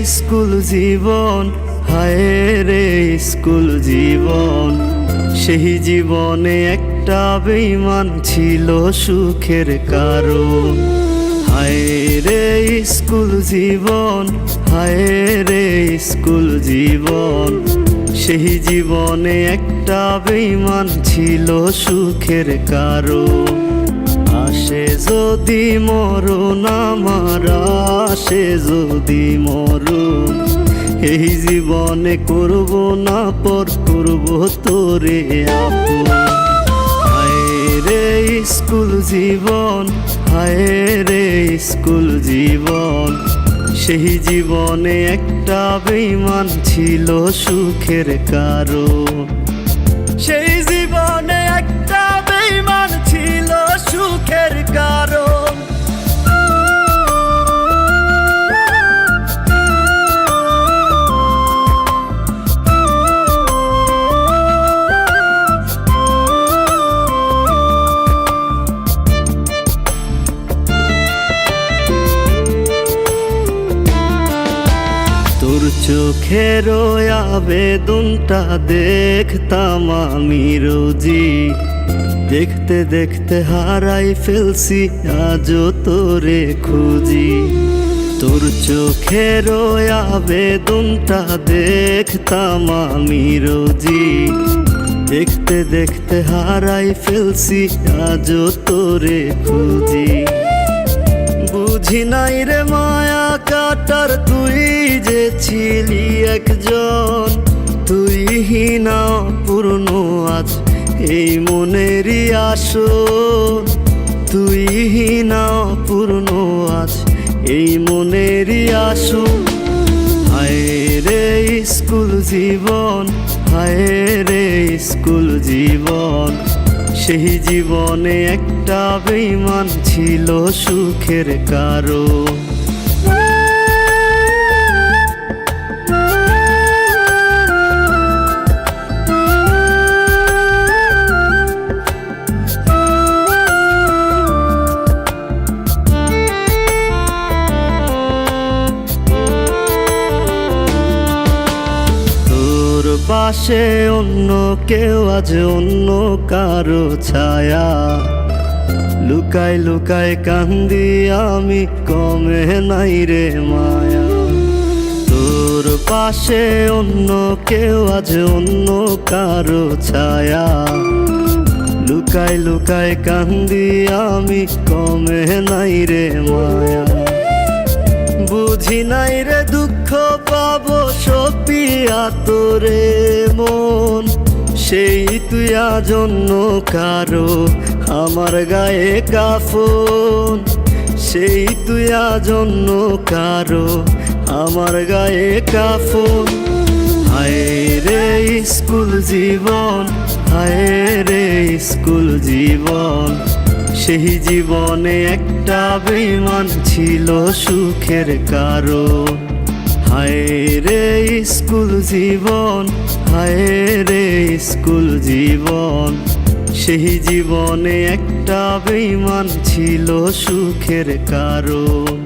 School জীবন, হায় রে school জীবন। সেই জীবনে একটা বেঈমান ছিল সুখের কারণ। হায় রে স্কুল জীবন, হায় রে স্কুল জীবন। সেই জীবনে একটা বেঈমান ছিল সুখের কারণ। আসে যদি মরণ আমার, আসে যদি মরণ, এই জীবনে করব না পর, করব তোরে আপন। হায় রে স্কুল জীবন, হায় রে স্কুল জীবন। সেই জীবনে একটা বেঈমান ছিল সুখের কারণ। সেই জীবনে একটা বেঈমান ছিল সুখের কারণ। তোর চোখের আবেদনটা দেখতাম আমি রোজি, দেখতে দেখতে হারাই ফেলছি আজও তোরে খুঁজি। তোর চোখের আবেদনটা দেখতাম আমি রোজি, দেখতে দেখতে হারাই ফেলছি আজও তোরে খুঁজি। বুঝি নাই রে মায়া কাটার তুই যে ছিলি একজন, তুই হিনা পূর্ণ আজ এই মনেরই আসন। তুই হিনা পূর্ণ আজ এই মনেরই আসন। হায় রে স্কুল জীবন, হায় রে স্কুল জীবন। সেই জীবনে একটা বেঈমান ছিল সুখের কারণ। পাশে অন্য কেউ আজ অন্য কারো ছায়া, লুকাই লুকাই কান্দি আমি কমে নাই রে মায়া। তোর পাশে অন্য কেউ আজ অন্য কারো ছায়া, লুকাই লুকাই কান্দি আমি কমে নাই রে মায়া। বুঝি নাই রে দুঃখ পাবো সপিয়া তোরে মন, সেই তুই আজ অন্য কারো আমার গায়ে কাফন। সেই তুই আজ অন্য কারো আমার গায়ে কাফন। হায় রে স্কুল জীবন, হায় রে স্কুল জীবন। সেই জীবনে একটা বেঈমান ছিল সুখের কারণ। হায় রে স্কুল জীবন, হায় রে স্কুল জীবন। সেই জীবনে একটা বেঈমান ছিল সুখের কারণ।